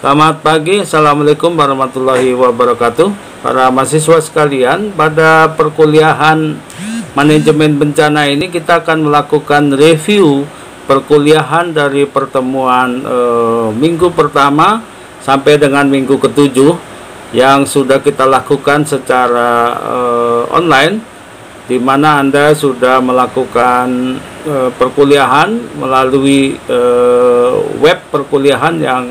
Selamat pagi, Assalamualaikum warahmatullahi wabarakatuh. Para mahasiswa sekalian, pada perkuliahan manajemen bencana ini kita akan melakukan review perkuliahan dari pertemuan minggu pertama sampai dengan minggu ketujuh yang sudah kita lakukan secara online, di mana Anda sudah melakukan perkuliahan melalui web perkuliahan yang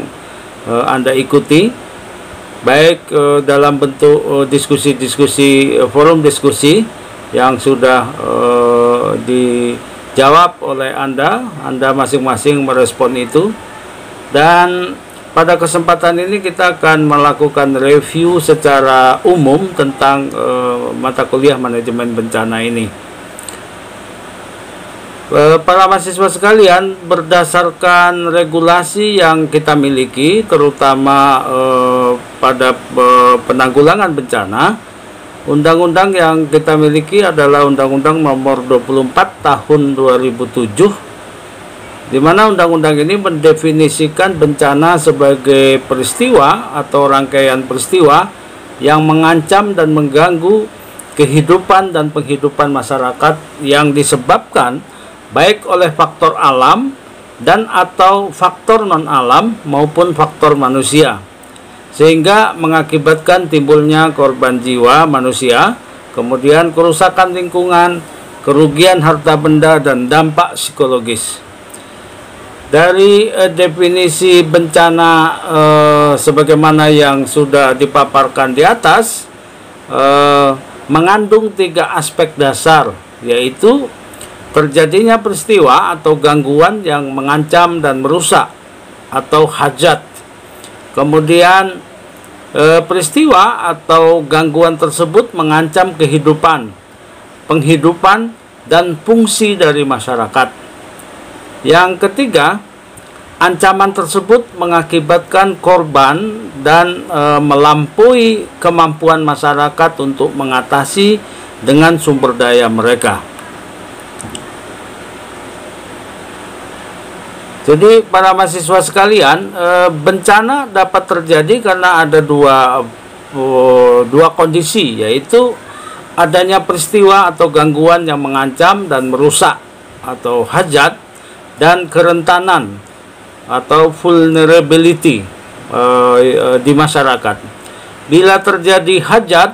Anda ikuti, baik dalam bentuk diskusi-diskusi, forum diskusi yang sudah dijawab oleh Anda masing-masing merespon itu. Dan pada kesempatan ini kita akan melakukan review secara umum tentang mata kuliah manajemen bencana ini. Para mahasiswa sekalian, berdasarkan regulasi yang kita miliki, terutama pada penanggulangan bencana, undang-undang yang kita miliki adalah Undang-Undang Nomor 24 Tahun 2007, di mana undang-undang ini mendefinisikan bencana sebagai peristiwa atau rangkaian peristiwa yang mengancam dan mengganggu kehidupan dan penghidupan masyarakat yang disebabkan baik oleh faktor alam dan atau faktor non-alam maupun faktor manusia, sehingga mengakibatkan timbulnya korban jiwa manusia, kemudian kerusakan lingkungan, kerugian harta benda, dan dampak psikologis. Dari definisi bencana sebagaimana yang sudah dipaparkan di atas, mengandung 3 aspek dasar, yaitu terjadinya peristiwa atau gangguan yang mengancam dan merusak atau hajat. Kemudian peristiwa atau gangguan tersebut mengancam kehidupan, penghidupan, dan fungsi dari masyarakat. Yang ketiga, ancaman tersebut mengakibatkan korban dan melampaui kemampuan masyarakat untuk mengatasi dengan sumber daya mereka. Jadi para mahasiswa sekalian, bencana dapat terjadi karena ada dua kondisi, yaitu adanya peristiwa atau gangguan yang mengancam dan merusak atau hajat, dan kerentanan atau vulnerability di masyarakat. Bila terjadi hajat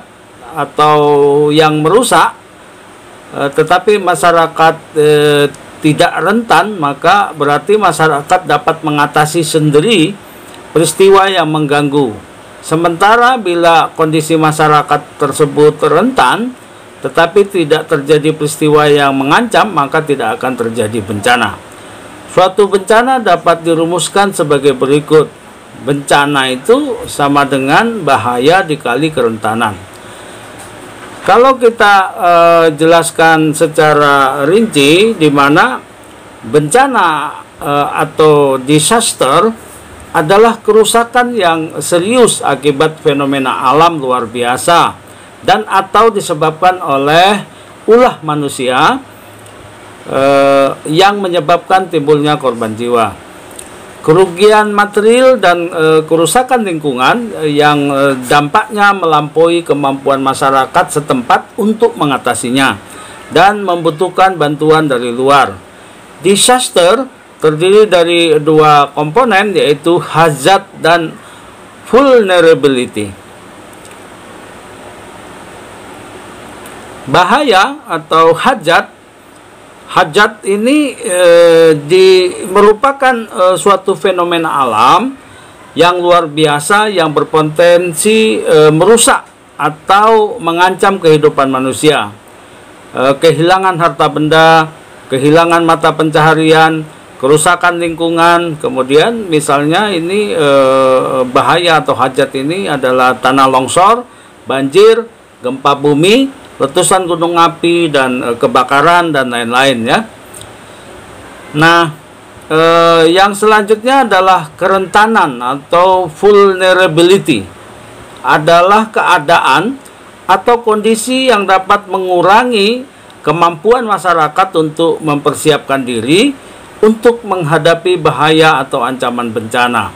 atau yang merusak, tetapi masyarakat tidak rentan, maka berarti masyarakat dapat mengatasi sendiri peristiwa yang mengganggu. Sementara bila kondisi masyarakat tersebut rentan tetapi tidak terjadi peristiwa yang mengancam, maka tidak akan terjadi bencana. Suatu bencana dapat dirumuskan sebagai berikut. Bencana itu sama dengan bahaya dikali kerentanan. Kalau kita jelaskan secara rinci, di mana bencana atau disaster adalah kerusakan yang serius akibat fenomena alam luar biasa dan atau disebabkan oleh ulah manusia yang menyebabkan timbulnya korban jiwa, kerugian material, dan kerusakan lingkungan yang dampaknya melampaui kemampuan masyarakat setempat untuk mengatasinya dan membutuhkan bantuan dari luar. Disaster terdiri dari 2 komponen, yaitu hazard dan vulnerability. Bahaya atau hajat ini merupakan suatu fenomena alam yang luar biasa yang berpotensi merusak atau mengancam kehidupan manusia. Kehilangan harta benda, kehilangan mata pencaharian, kerusakan lingkungan. Kemudian misalnya ini bahaya atau hajat ini adalah tanah longsor, banjir, gempa bumi, letusan gunung api, dan kebakaran, dan lain-lain ya. Nah, yang selanjutnya adalah kerentanan atau vulnerability. Adalah keadaan atau kondisi yang dapat mengurangi kemampuan masyarakat untuk mempersiapkan diri untuk menghadapi bahaya atau ancaman bencana.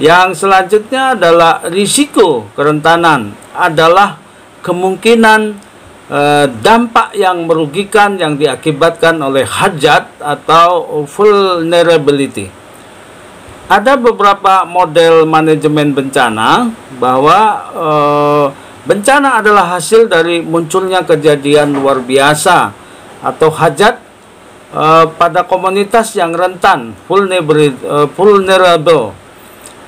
Yang selanjutnya adalah risiko kerentanan, adalah kemungkinan dampak yang merugikan yang diakibatkan oleh hajat atau vulnerability. Ada beberapa model manajemen bencana bahwa bencana adalah hasil dari munculnya kejadian luar biasa atau hajat pada komunitas yang rentan, vulnerable,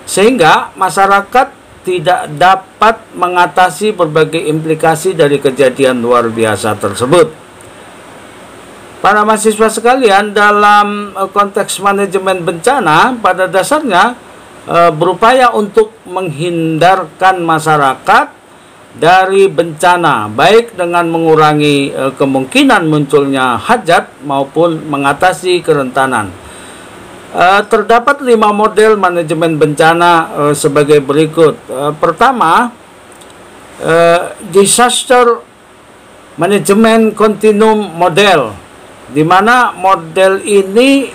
sehingga masyarakat tidak dapat mengatasi berbagai implikasi dari kejadian luar biasa tersebut. Para mahasiswa sekalian, dalam konteks manajemen bencana pada dasarnya berupaya untuk menghindarkan masyarakat dari bencana, baik dengan mengurangi kemungkinan munculnya hajat maupun mengatasi kerentanan. Terdapat 5 model manajemen bencana sebagai berikut. Pertama, disaster management continuum model, di mana model ini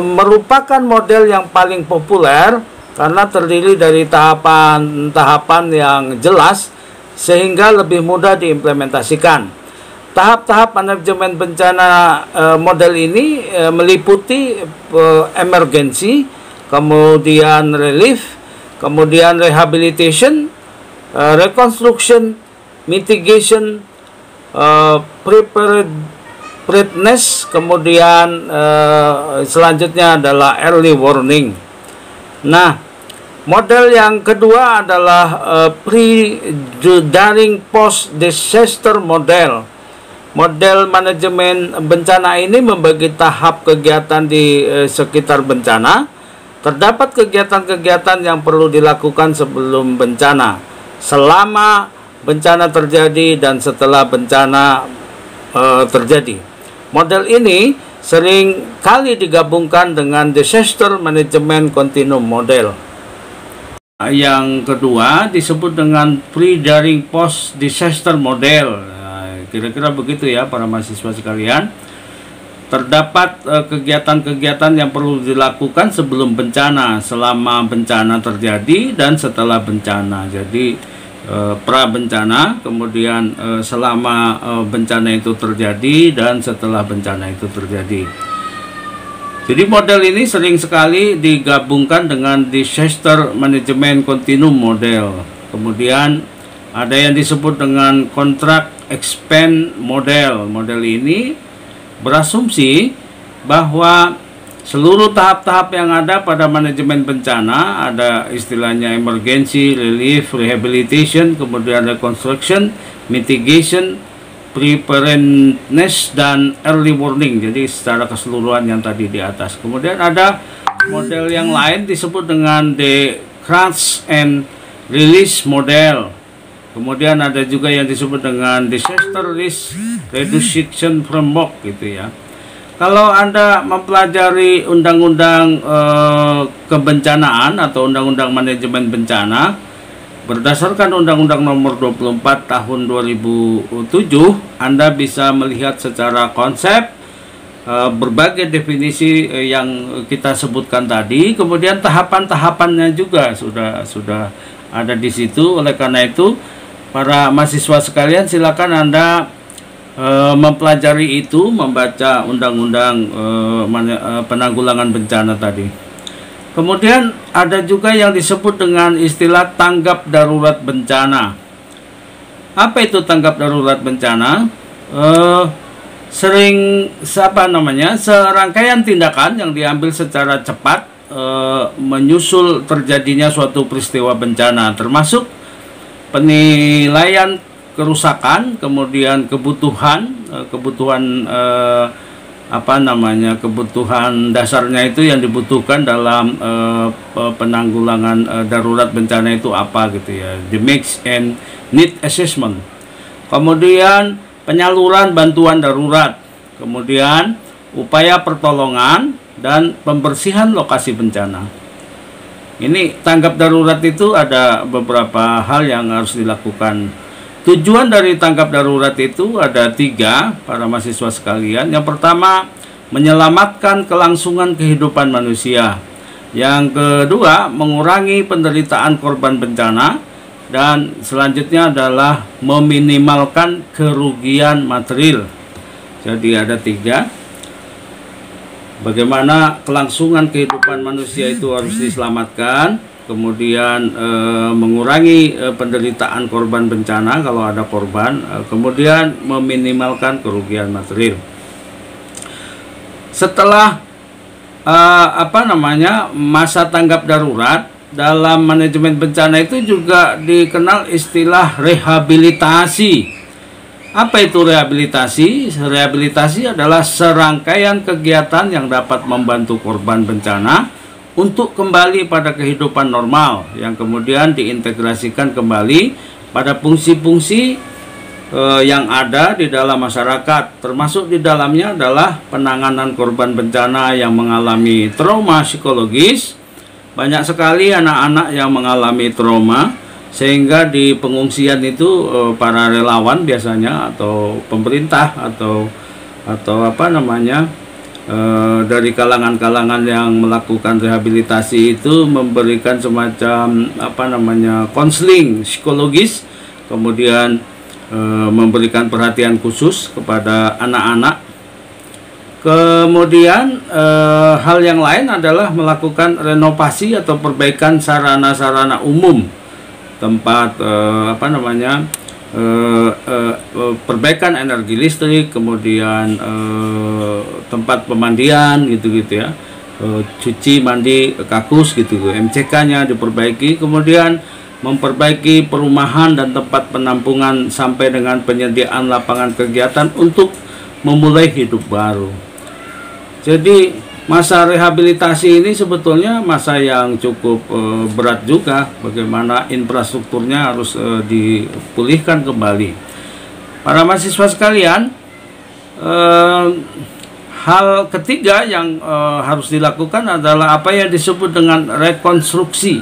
merupakan model yang paling populer karena terdiri dari tahapan-tahapan yang jelas sehingga lebih mudah diimplementasikan. Tahap-tahap manajemen bencana model ini meliputi emergency, kemudian relief, kemudian rehabilitation, reconstruction, mitigation, preparedness, kemudian selanjutnya adalah early warning. Nah, model yang kedua adalah pre-during post-disaster model. Model manajemen bencana ini membagi tahap kegiatan di sekitar bencana. Terdapat kegiatan-kegiatan yang perlu dilakukan sebelum bencana, selama bencana terjadi, dan setelah bencana terjadi. Model ini sering kali digabungkan dengan disaster management continuum model. Yang kedua disebut dengan pre-during post-disaster model. Kira-kira begitu ya para mahasiswa sekalian. Terdapat kegiatan-kegiatan yang perlu dilakukan sebelum bencana, selama bencana terjadi, dan setelah bencana. Jadi pra bencana, kemudian selama bencana itu terjadi, dan setelah bencana itu terjadi. Jadi model ini sering sekali digabungkan dengan disaster management continuum model. Kemudian ada yang disebut dengan contract expand model. Model ini berasumsi bahwa seluruh tahap-tahap yang ada pada manajemen bencana, ada istilahnya emergency, relief, rehabilitation, kemudian reconstruction, mitigation, preparedness, dan early warning. Jadi secara keseluruhan yang tadi di atas. Kemudian ada model yang lain disebut dengan the crash and release model. Kemudian ada juga yang disebut dengan disaster risk reduction framework gitu ya. Kalau Anda mempelajari undang-undang kebencanaan atau undang-undang manajemen bencana berdasarkan Undang-Undang Nomor 24 Tahun 2007, Anda bisa melihat secara konsep berbagai definisi yang kita sebutkan tadi. Kemudian tahapan-tahapannya juga sudah ada di situ. Oleh karena itu, para mahasiswa sekalian, silakan Anda mempelajari itu, membaca undang-undang penanggulangan bencana tadi. Kemudian ada juga yang disebut dengan istilah tanggap darurat bencana. Apa itu tanggap darurat bencana? Serangkaian tindakan yang diambil secara cepat menyusul terjadinya suatu peristiwa bencana, termasuk penilaian kerusakan, kemudian kebutuhan dasarnya itu yang dibutuhkan dalam penanggulangan darurat bencana itu apa gitu ya, the mix and need assessment. Kemudian penyaluran bantuan darurat, kemudian upaya pertolongan dan pembersihan lokasi bencana. Ini tanggap darurat itu ada beberapa hal yang harus dilakukan. Tujuan dari tanggap darurat itu ada 3, para mahasiswa sekalian. Yang pertama, menyelamatkan kelangsungan kehidupan manusia. Yang kedua, mengurangi penderitaan korban bencana. Dan selanjutnya adalah meminimalkan kerugian material. Jadi ada 3. Bagaimana kelangsungan kehidupan manusia itu harus diselamatkan. Kemudian mengurangi penderitaan korban bencana kalau ada korban. Kemudian meminimalkan kerugian material. Setelah masa tanggap darurat, dalam manajemen bencana itu juga dikenal istilah rehabilitasi. Apa itu rehabilitasi? Rehabilitasi adalah serangkaian kegiatan yang dapat membantu korban bencana untuk kembali pada kehidupan normal, yang kemudian diintegrasikan kembali pada fungsi-fungsi yang ada di dalam masyarakat. Termasuk di dalamnya adalah penanganan korban bencana yang mengalami trauma psikologis. Banyak sekali anak-anak yang mengalami trauma, sehingga di pengungsian itu para relawan biasanya atau pemerintah atau dari kalangan-kalangan yang melakukan rehabilitasi itu memberikan semacam konseling psikologis, kemudian memberikan perhatian khusus kepada anak-anak. Kemudian hal yang lain adalah melakukan renovasi atau perbaikan sarana-sarana umum, tempat perbaikan energi listrik, kemudian tempat pemandian gitu-gitu ya, cuci mandi kakus gitu, MCK-nya diperbaiki, kemudian memperbaiki perumahan dan tempat penampungan sampai dengan penyediaan lapangan kegiatan untuk memulai hidup baru. Jadi masa rehabilitasi ini sebetulnya masa yang cukup berat juga, bagaimana infrastrukturnya harus dipulihkan kembali. Para mahasiswa sekalian, hal ketiga yang harus dilakukan adalah apa yang disebut dengan rekonstruksi.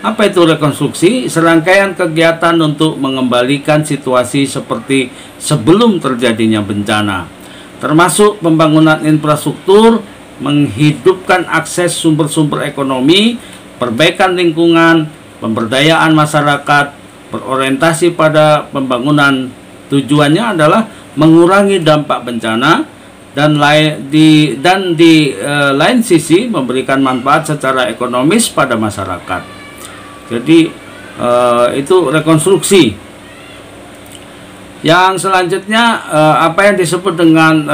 Apa itu rekonstruksi? Serangkaian kegiatan untuk mengembalikan situasi seperti sebelum terjadinya bencana, termasuk pembangunan infrastruktur, menghidupkan akses sumber-sumber ekonomi, perbaikan lingkungan, pemberdayaan masyarakat, berorientasi pada pembangunan. Tujuannya adalah mengurangi dampak bencana dan di lain sisi memberikan manfaat secara ekonomis pada masyarakat. Jadi itu rekonstruksi. Yang selanjutnya apa yang disebut dengan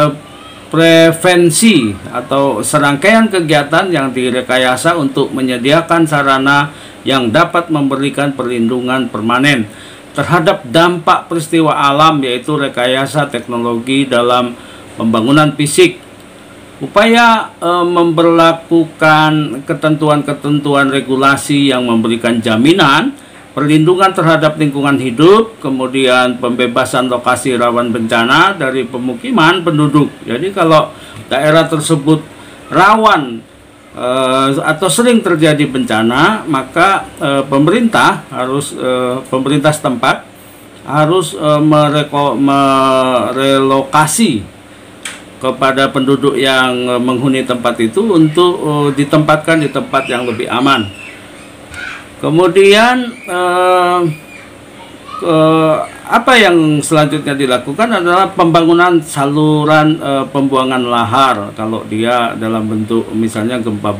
prevensi atau serangkaian kegiatan yang direkayasa untuk menyediakan sarana yang dapat memberikan perlindungan permanen terhadap dampak peristiwa alam, yaitu rekayasa teknologi dalam pembangunan fisik. Upaya memberlakukan ketentuan-ketentuan regulasi yang memberikan jaminan perlindungan terhadap lingkungan hidup, kemudian pembebasan lokasi rawan bencana dari pemukiman penduduk. Jadi kalau daerah tersebut rawan atau sering terjadi bencana, maka pemerintah setempat harus merelokasi kepada penduduk yang menghuni tempat itu untuk ditempatkan di tempat yang lebih aman. Kemudian apa yang selanjutnya dilakukan adalah pembangunan saluran pembuangan lahar. Kalau dia dalam bentuk misalnya gempa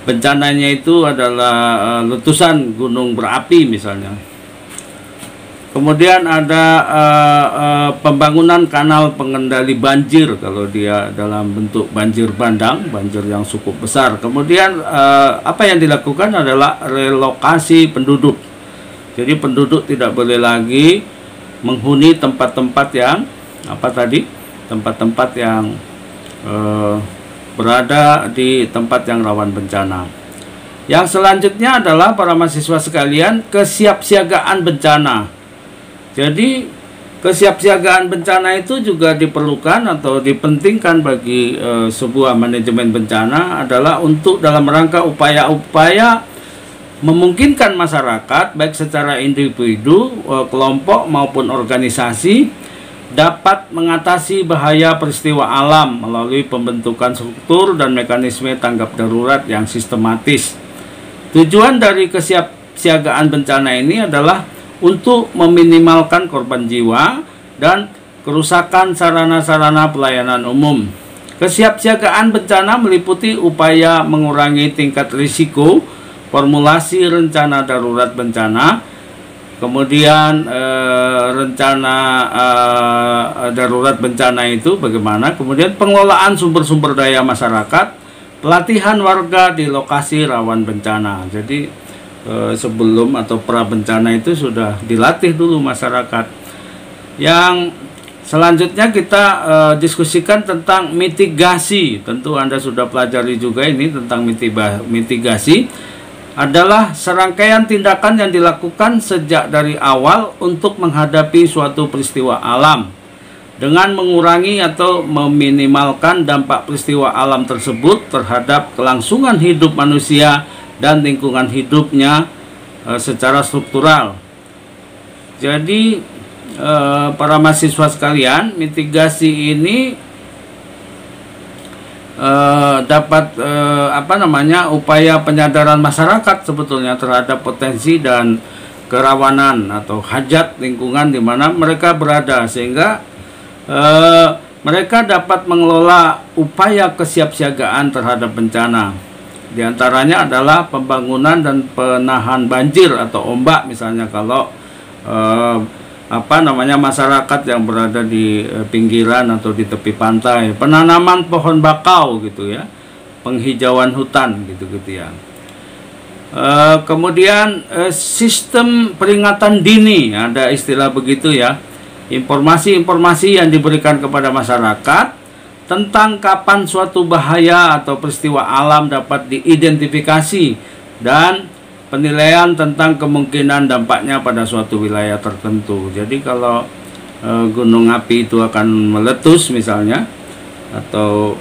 bencananya itu adalah letusan gunung berapi misalnya. Kemudian ada pembangunan kanal pengendali banjir kalau dia dalam bentuk banjir bandang, banjir yang cukup besar. Kemudian apa yang dilakukan adalah relokasi penduduk. Jadi penduduk tidak boleh lagi menghuni tempat-tempat yang tempat-tempat yang berada di tempat yang rawan bencana. Yang selanjutnya adalah para mahasiswa sekalian, kesiapsiagaan bencana. Jadi kesiapsiagaan bencana itu juga diperlukan atau dipentingkan bagi sebuah manajemen bencana adalah untuk dalam rangka upaya-upaya memungkinkan masyarakat baik secara individu, kelompok maupun organisasi dapat mengatasi bahaya peristiwa alam melalui pembentukan struktur dan mekanisme tanggap darurat yang sistematis. Tujuan dari kesiapsiagaan bencana ini adalah untuk meminimalkan korban jiwa dan kerusakan sarana-sarana pelayanan umum. Kesiapsiagaan bencana meliputi upaya mengurangi tingkat risiko, formulasi rencana darurat bencana, kemudian rencana darurat bencana itu bagaimana, kemudian pengelolaan sumber-sumber daya masyarakat, pelatihan warga di lokasi rawan bencana. Jadi sebelum atau pra bencana itu sudah dilatih dulu masyarakat. Yang selanjutnya kita diskusikan tentang mitigasi. Tentu Anda sudah pelajari juga ini tentang mitigasi. Adalah serangkaian tindakan yang dilakukan sejak dari awal untuk menghadapi suatu peristiwa alam dengan mengurangi atau meminimalkan dampak peristiwa alam tersebut terhadap kelangsungan hidup manusia dan lingkungan hidupnya secara struktural. Jadi para mahasiswa sekalian, mitigasi ini dapat upaya penyadaran masyarakat sebetulnya terhadap potensi dan kerawanan atau hajat lingkungan di mana mereka berada, sehingga mereka dapat mengelola upaya kesiapsiagaan terhadap bencana. Di antaranya adalah pembangunan dan penahan banjir atau ombak, misalnya kalau masyarakat yang berada di pinggiran atau di tepi pantai, penanaman pohon bakau gitu ya, penghijauan hutan gitu ya. Kemudian sistem peringatan dini, ada istilah begitu ya, informasi-informasi yang diberikan kepada masyarakat tentang kapan suatu bahaya atau peristiwa alam dapat diidentifikasi dan penilaian tentang kemungkinan dampaknya pada suatu wilayah tertentu. Jadi kalau gunung api itu akan meletus misalnya, atau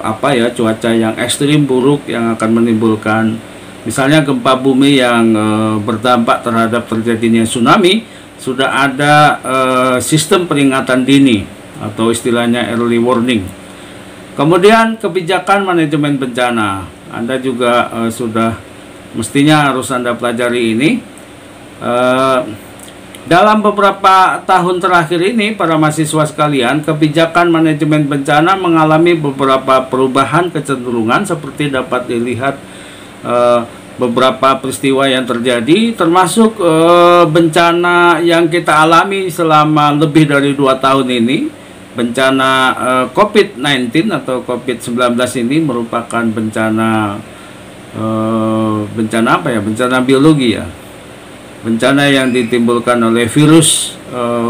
cuaca yang ekstrim buruk yang akan menimbulkan misalnya gempa bumi yang berdampak terhadap terjadinya tsunami, sudah ada sistem peringatan dini atau istilahnya early warning. Kemudian kebijakan manajemen bencana, Anda juga sudah mestinya harus Anda pelajari ini. Dalam beberapa tahun terakhir ini, para mahasiswa sekalian, kebijakan manajemen bencana mengalami beberapa perubahan kecenderungan seperti dapat dilihat beberapa peristiwa yang terjadi, termasuk bencana yang kita alami selama lebih dari 2 tahun ini. Bencana COVID-19 atau COVID-19 ini merupakan bencana bencana biologi ya, bencana yang ditimbulkan oleh virus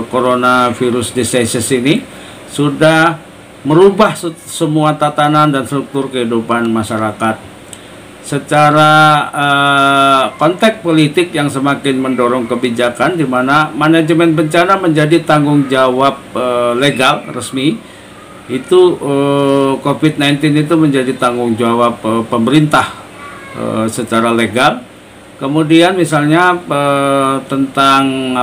coronavirus diseases ini sudah merubah semua tatanan dan struktur kehidupan masyarakat. Secara konteks politik yang semakin mendorong kebijakan di mana manajemen bencana menjadi tanggung jawab legal resmi, itu COVID-19 itu menjadi tanggung jawab pemerintah secara legal. Kemudian misalnya tentang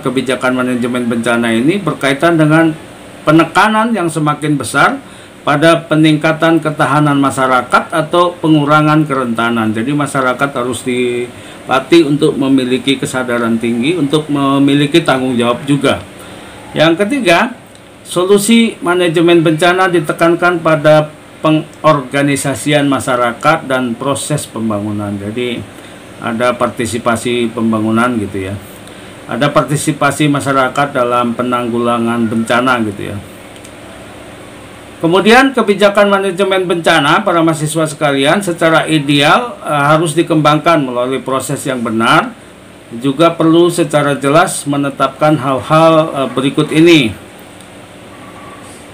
kebijakan manajemen bencana ini berkaitan dengan penekanan yang semakin besar pada peningkatan ketahanan masyarakat atau pengurangan kerentanan. Jadi masyarakat harus dilatih untuk memiliki kesadaran tinggi, untuk memiliki tanggung jawab juga. Yang ketiga, solusi manajemen bencana ditekankan pada pengorganisasian masyarakat dan proses pembangunan. Jadi ada partisipasi pembangunan gitu ya. Ada partisipasi masyarakat dalam penanggulangan bencana gitu ya. Kemudian kebijakan manajemen bencana, para mahasiswa sekalian, secara ideal harus dikembangkan melalui proses yang benar. Juga perlu secara jelas menetapkan hal-hal berikut ini.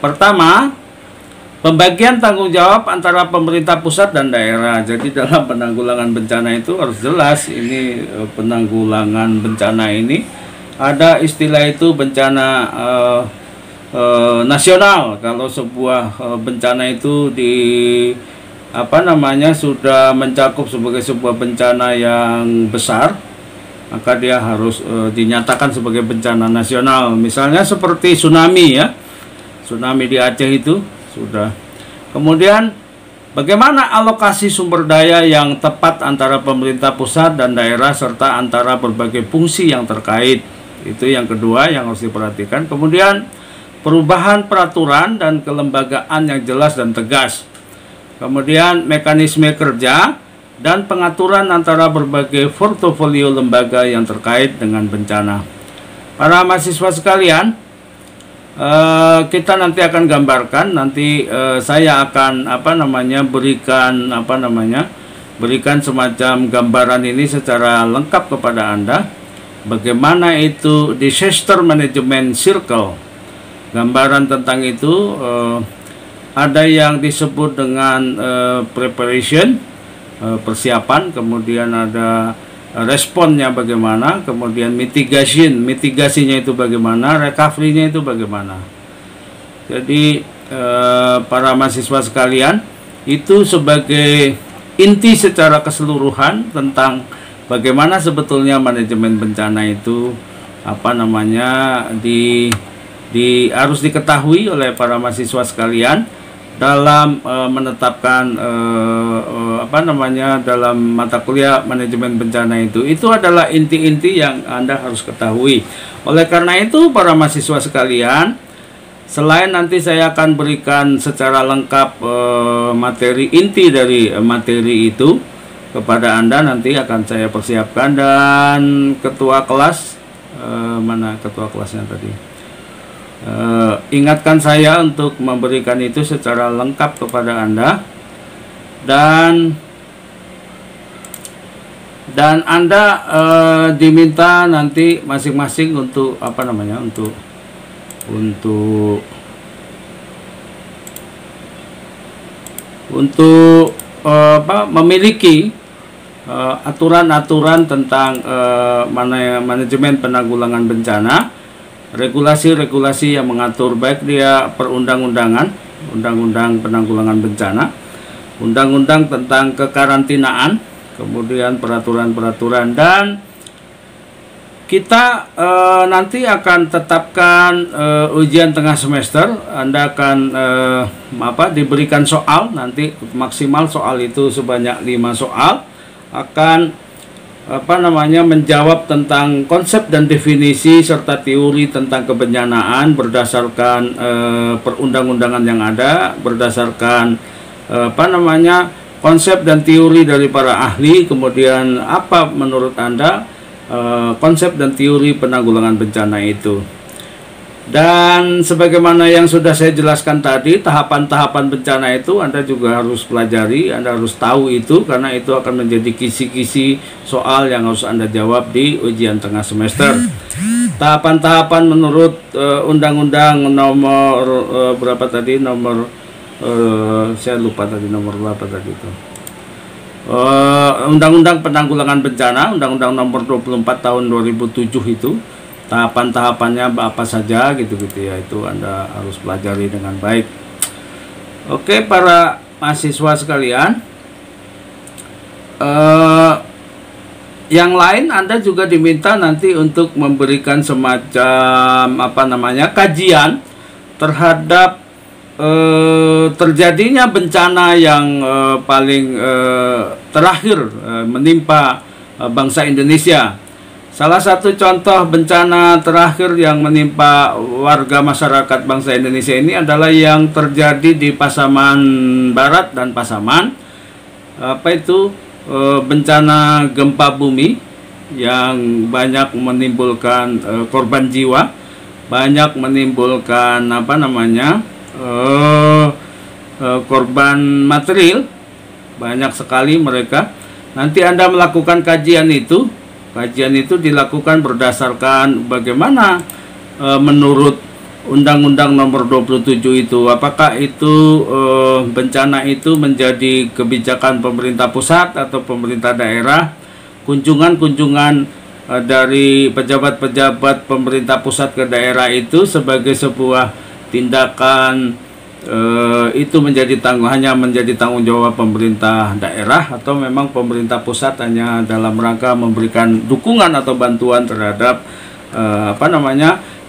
Pertama, pembagian tanggung jawab antara pemerintah pusat dan daerah. Jadi dalam penanggulangan bencana itu harus jelas ini penanggulangan bencana ini ada istilah itu bencana nasional. Kalau sebuah bencana itu sudah mencakup sebagai sebuah bencana yang besar, maka dia harus dinyatakan sebagai bencana nasional. Misalnya seperti tsunami ya, tsunami di Aceh itu sudah. Kemudian bagaimana alokasi sumber daya yang tepat antara pemerintah pusat dan daerah serta antara berbagai fungsi yang terkait. Itu yang kedua yang harus diperhatikan. Kemudian perubahan peraturan dan kelembagaan yang jelas dan tegas. Kemudian mekanisme kerja dan pengaturan antara berbagai portofolio lembaga yang terkait dengan bencana. Para mahasiswa sekalian, kita nanti akan gambarkan, nanti saya akan berikan semacam gambaran ini secara lengkap kepada Anda. Bagaimana itu disaster management circle. Gambaran tentang itu ada yang disebut dengan preparation, persiapan, kemudian ada responnya bagaimana, kemudian mitigasinya itu bagaimana, recovery-nya itu bagaimana. Jadi para mahasiswa sekalian, itu sebagai inti secara keseluruhan tentang bagaimana sebetulnya manajemen bencana itu harus diketahui oleh para mahasiswa sekalian dalam menetapkan dalam mata kuliah manajemen bencana itu adalah inti-inti yang Anda harus ketahui. Oleh karena itu para mahasiswa sekalian, selain nanti saya akan berikan secara lengkap materi inti dari materi itu kepada Anda, nanti akan saya persiapkan, dan ketua kelas mana ketua kelasnya tadi? Ingatkan saya untuk memberikan itu secara lengkap kepada Anda, dan Anda diminta nanti masing-masing untuk memiliki aturan-aturan tentang manajemen penanggulangan bencana, regulasi-regulasi yang mengatur baik dia perundang-undangan, undang-undang penanggulangan bencana, undang-undang tentang kekarantinaan, kemudian peraturan-peraturan, dan kita nanti akan tetapkan ujian tengah semester. Anda akan diberikan soal, nanti maksimal soal itu sebanyak 5 soal, akan menjawab tentang konsep dan definisi serta teori tentang kebencanaan berdasarkan perundang-undangan yang ada, berdasarkan konsep dan teori dari para ahli. Kemudian apa menurut Anda konsep dan teori penanggulangan bencana itu? Dan sebagaimana yang sudah saya jelaskan tadi, tahapan-tahapan bencana itu Anda juga harus pelajari, Anda harus tahu itu, karena itu akan menjadi kisi-kisi soal yang harus Anda jawab di ujian tengah semester. Tahapan-tahapan menurut Undang-Undang nomor berapa tadi? Saya lupa tadi nomor berapa tadi itu. Undang-Undang Penanggulangan Bencana, Undang-Undang nomor 24 tahun 2007 itu. Tahapan-tahapannya apa saja gitu-gitu ya, itu Anda harus pelajari dengan baik. Oke para mahasiswa sekalian, yang lain Anda juga diminta nanti untuk memberikan semacam kajian terhadap terjadinya bencana yang paling terakhir menimpa bangsa Indonesia. Salah satu contoh bencana terakhir yang menimpa warga masyarakat bangsa Indonesia ini adalah yang terjadi di Pasaman Barat dan Pasaman. Bencana gempa bumi yang banyak menimbulkan korban jiwa, banyak menimbulkan korban material, banyak sekali mereka. Nanti Anda melakukan kajian itu. Kajian itu dilakukan berdasarkan bagaimana menurut Undang-Undang nomor 27 itu, apakah itu bencana itu menjadi kebijakan pemerintah pusat atau pemerintah daerah. Kunjungan-kunjungan dari pejabat-pejabat pemerintah pusat ke daerah itu sebagai sebuah tindakan itu hanya menjadi tanggung jawab pemerintah daerah, atau memang pemerintah pusat hanya dalam rangka memberikan dukungan atau bantuan terhadap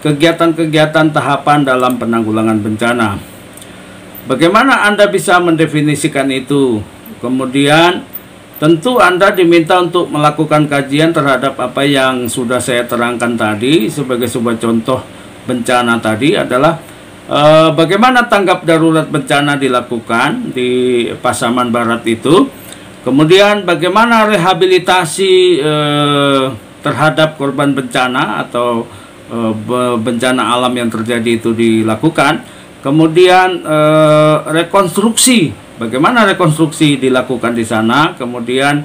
kegiatan-kegiatan tahapan dalam penanggulangan bencana. Bagaimana Anda bisa mendefinisikan itu? Kemudian tentu Anda diminta untuk melakukan kajian terhadap apa yang sudah saya terangkan tadi. Sebagai sebuah contoh bencana tadi adalah bagaimana tanggap darurat bencana dilakukan di Pasaman Barat itu. Kemudian bagaimana rehabilitasi terhadap korban bencana atau bencana alam yang terjadi itu dilakukan. Kemudian rekonstruksi, bagaimana rekonstruksi dilakukan di sana. Kemudian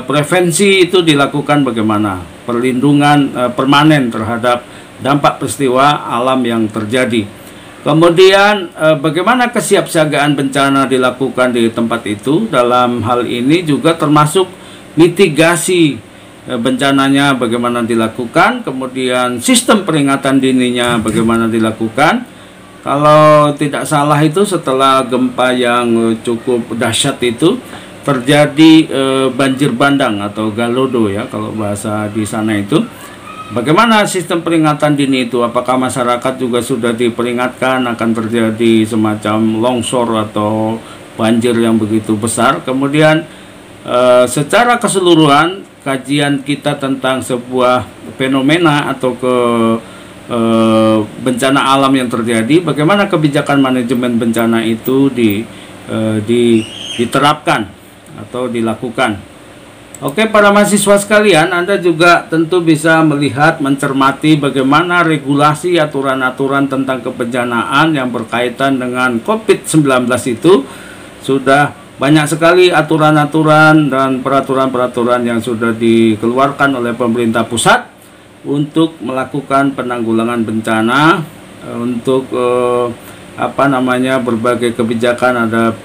prevensi itu dilakukan bagaimana, perlindungan permanen terhadap dampak peristiwa alam yang terjadi. Kemudian bagaimana kesiapsiagaan bencana dilakukan di tempat itu. Dalam hal ini juga termasuk mitigasi bencananya bagaimana dilakukan. Kemudian sistem peringatan dininya bagaimana dilakukan. Kalau tidak salah itu setelah gempa yang cukup dahsyat itu terjadi banjir bandang atau galodo ya kalau bahasa di sana itu. Bagaimana sistem peringatan dini itu? Apakah masyarakat juga sudah diperingatkan akan terjadi semacam longsor atau banjir yang begitu besar? Kemudian secara keseluruhan kajian kita tentang sebuah fenomena atau bencana alam yang terjadi, bagaimana kebijakan manajemen bencana itu diterapkan atau dilakukan. Oke, para mahasiswa sekalian, Anda juga tentu bisa melihat, mencermati bagaimana regulasi aturan-aturan tentang kebencanaan yang berkaitan dengan COVID-19 itu sudah banyak sekali aturan-aturan dan peraturan-peraturan yang sudah dikeluarkan oleh pemerintah pusat untuk melakukan penanggulangan bencana, untuk berbagai kebijakan, ada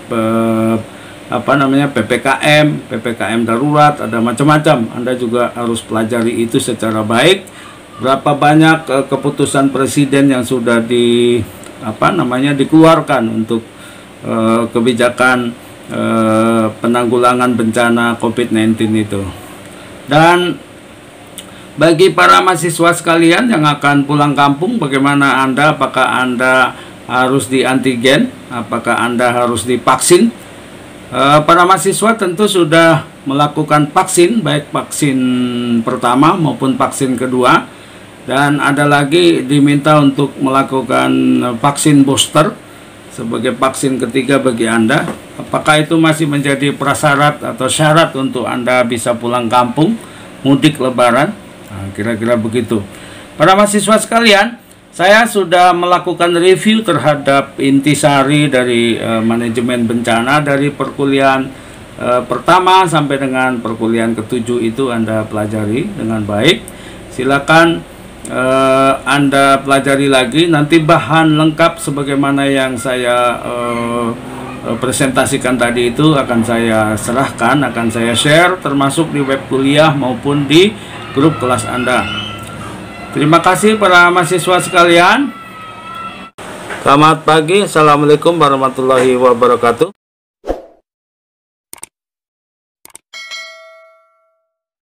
PPKM darurat, ada macam-macam. Anda juga harus pelajari itu secara baik. Berapa banyak keputusan presiden yang sudah dikeluarkan untuk kebijakan penanggulangan bencana COVID-19 itu. Dan bagi para mahasiswa sekalian yang akan pulang kampung, bagaimana Anda? Apakah Anda harus di antigen? Apakah Anda harus divaksin? Para mahasiswa tentu sudah melakukan vaksin, baik vaksin pertama maupun vaksin kedua, dan ada lagi diminta untuk melakukan vaksin booster sebagai vaksin ketiga bagi Anda. Apakah itu masih menjadi prasyarat atau syarat untuk Anda bisa pulang kampung mudik lebaran? Nah, kira-kira begitu. Para mahasiswa sekalian, saya sudah melakukan review terhadap intisari dari manajemen bencana dari perkuliahan pertama sampai dengan perkuliahan ke-7 itu Anda pelajari dengan baik. Silakan Anda pelajari lagi. Nanti bahan lengkap sebagaimana yang saya presentasikan tadi itu akan saya serahkan, akan saya share termasuk di web kuliah maupun di grup kelas Anda. Terima kasih para mahasiswa sekalian. Selamat pagi. Assalamualaikum warahmatullahi wabarakatuh.